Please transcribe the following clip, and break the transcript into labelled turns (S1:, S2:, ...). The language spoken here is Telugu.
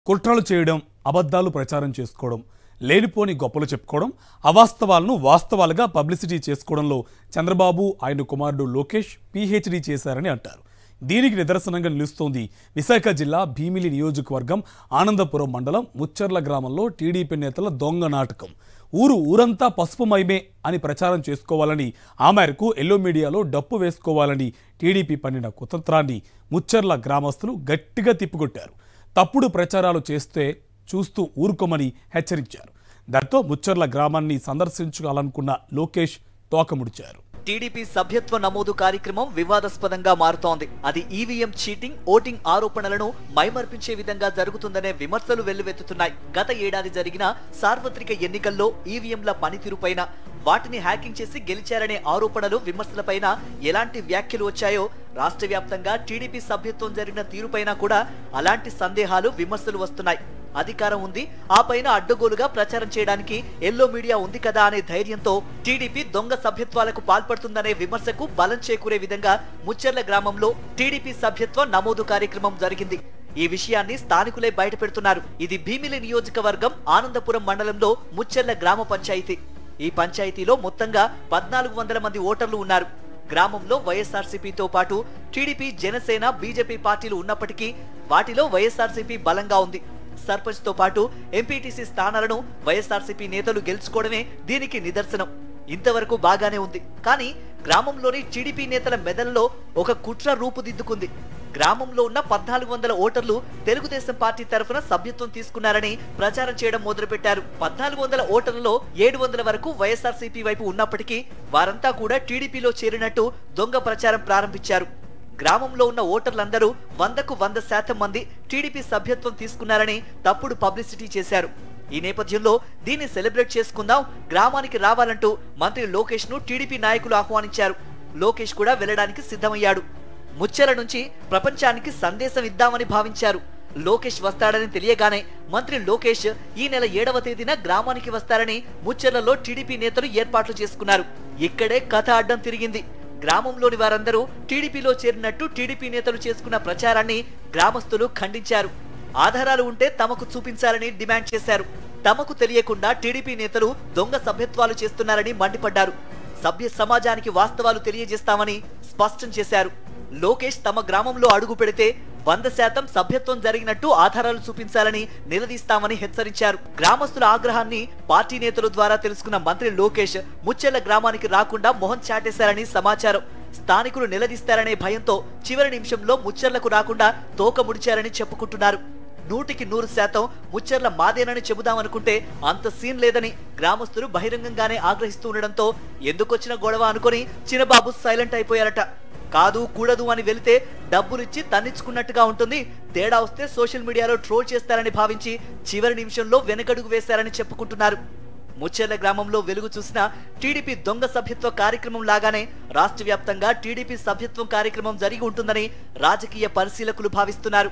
S1: కుట్రలు చేయడం, అబద్ధాలు ప్రచారం చేసుకోవడం, లేనిపోని గొప్పలు చెప్పుకోవడం, అవాస్తవాలను వాస్తవాలుగా పబ్లిసిటీ చేసుకోవడంలో చంద్రబాబు ఆయన కుమారుడు లోకేష్ పీహెచ్డీ చేశారని అంటారు. దీనికి నిదర్శనంగా నిలుస్తోంది విశాఖ జిల్లా భీమిలి నియోజకవర్గం ఆనందపురం మండలం ముచ్చర్ల గ్రామంలో టీడీపీ నేతల దొంగ నాటకం. ఊరంతా పసుపుమయమే అని ప్రచారం చేసుకోవాలని, ఆ మేరకు ఎల్లో మీడియాలో డప్పు వేసుకోవాలని టీడీపీ పన్నిన కుతంత్రాన్ని ముచ్చర్ల గ్రామస్తులు గట్టిగా తిప్పికొట్టారు. తప్పుడు ప్రచారాలు చేస్తే చూస్తూ ఊరుకోమని హెచ్చరించారు. దాంతో ముచ్చర్ల గ్రామాన్ని సందర్శించాలనుకున్న లోకేష్ తోకముడిచారు.
S2: టీడీపీ సభ్యత్వ నమోదు కార్యక్రమం వివాదాస్పదంగా మారుతోంది. అది ఈవీఎం చీటింగ్, ఓటింగ్ ఆరోపణలను మైమర్పించే విధంగా జరుగుతుందనే విమర్శలు వెల్లువెత్తుతున్నాయి. గత ఏడాది జరిగిన సార్వత్రిక ఎన్నికల్లో ఈవీఎంల పనితీరుపైన, వాటిని హ్యాకింగ్ చేసి గెలిచారనే ఆరోపణలు, విమర్శలపైన ఎలాంటి వ్యాఖ్యలు వచ్చాయో, రాష్ట్ర వ్యాప్తంగా టీడీపీ సభ్యత్వం జరిగిన తీరుపైన కూడా అలాంటి సందేహాలు, విమర్శలు వస్తున్నాయి. అధికారం ఉంది, ఆ పైన అడ్డగోలుగా ప్రచారం చేయడానికి ఎల్లో మీడియా ఉంది కదా అనే ధైర్యంతో టీడీపీ దొంగ సభ్యత్వాలకు పాల్పడుతుందనే విమర్శకు బలం చేకూరే విధంగా ముచ్చర్ల గ్రామంలో టీడీపీ సభ్యత్వ నమోదు కార్యక్రమం జరిగింది. ఈ విషయాన్ని స్థానికులే బయటపెడుతున్నారు. ఇది భీమిలి నియోజకవర్గం ఆనందపురం మండలంలో ముచ్చర్ల గ్రామ పంచాయతీ. ఈ పంచాయతీలో మొత్తంగా 1400 మంది ఓటర్లు ఉన్నారు. గ్రామంలో వైఎస్ఆర్సీపీతో పాటు టీడీపీ, జనసేన, బీజేపీ పార్టీలు ఉన్నప్పటికీ వాటిలో వైఎస్ఆర్సీపీ బలంగా ఉంది. సర్పంచ్ తో పాటు ఎంపీటీసీ స్థానాలను వైఎస్ఆర్సీపీ నేతలు గెలుచుకోవడమే దీనికి నిదర్శనం. ఇంతవరకు బాగానే ఉంది. కానీ గ్రామంలోని టీడీపీ నేతల మెదడులో ఒక కుట్ర రూపుదిద్దుకుంది. గ్రామంలో ఉన్న 1400 ఓటర్లు తెలుగుదేశం పార్టీ తరఫున సభ్యత్వం తీసుకున్నారని ప్రచారం చేయడం మొదలుపెట్టారు. 1400 ఓటర్లలో 700 వరకు వైఎస్ఆర్సీపీ వైపు ఉన్నప్పటికీ వారంతా కూడా టీడీపీలో చేరినట్టు దొంగ ప్రచారం ప్రారంభించారు. గ్రామంలో ఉన్న ఓటర్లందరూ 100కు 100% మంది టీడీపీ సభ్యత్వం తీసుకున్నారని తప్పుడు పబ్లిసిటీ చేశారు. ఈ నేపథ్యంలో దీన్ని సెలబ్రేట్ చేసుకుందాం, గ్రామానికి రావాలంటూ మంత్రి లోకేష్ ను టీడీపీ నాయకులు ఆహ్వానించారు. లోకేష్ కూడా వెళ్లడానికి సిద్ధమయ్యాడు. ముచ్చెర నుంచి ప్రపంచానికి సందేశం ఇద్దామని భావించారు. లోకేష్ వస్తాడని తెలియగానే మంత్రి లోకేష్ ఈ నెల 7వ తేదీన గ్రామానికి వస్తారని ముచ్చెర్లలో టీడీపీ నేతలు ఏర్పాట్లు చేసుకున్నారు. ఇక్కడే కథ అడ్డం తిరిగింది. గ్రామంలోని వారందరూ టీడీపీలో చేరినట్టు టీడీపీ నేతలు చేసుకున్న ప్రచారాన్ని గ్రామస్తులు ఖండించారు. ఆధారాలు ఉంటే తమకు చూపించాలని డిమాండ్ చేశారు. తమకు తెలియకుండా టీడీపీ నేతలు దొంగ సభ్యత్వాలు చేస్తున్నారని మండిపడ్డారు. సభ్య సమాజానికి వాస్తవాలు తెలియజేస్తామని స్పష్టం చేశారు. లోకేష్ తమ గ్రామంలో అడుగు పెడితే 100% సభ్యత్వం జరిగినట్టు ఆధారాలు చూపించాలని నిలదీస్తామని హెచ్చరించారు. గ్రామస్తుల ఆగ్రహాన్ని పార్టీ నేతల ద్వారా తెలుసుకున్న మంత్రి లోకేష్ ముచ్చెర్ల గ్రామానికి రాకుండా మొహం చాటేశారని సమాచారం. స్థానికులు నిలదీస్తారనే భయంతో చివరి నిమిషంలో ముచ్చెర్లకు రాకుండా తోక ముడిచారని చెప్పుకుంటున్నారు. 100కి 100% ముచ్చెర్ల మాదేనని చెబుదామనుకుంటే అంత సీన్ లేదని గ్రామస్తులు బహిరంగంగానే ఆగ్రహిస్తూ ఉండడంతో ఎందుకొచ్చిన గొడవ అనుకుని చిన్నబాబు సైలెంట్ అయిపోయారట. కాదు కూడదు అని వెళితే డబ్బులిచ్చి తన్నించుకున్నట్టుగా ఉంటుంది, తేడా వస్తే సోషల్ మీడియాలో ట్రోల్ చేస్తారని భావించి చివరి నిమిషంలో వెనకడుగు వేశారని చెప్పుకుంటున్నారు. ముచ్చెర్ల గ్రామంలో వెలుగు చూసిన టీడీపీ దొంగ సభ్యత్వ కార్యక్రమం లాగానే రాష్ట్ర వ్యాప్తంగా టీడీపీ సభ్యత్వం కార్యక్రమం జరిగి ఉంటుందని రాజకీయ పరిశీలకులు భావిస్తున్నారు.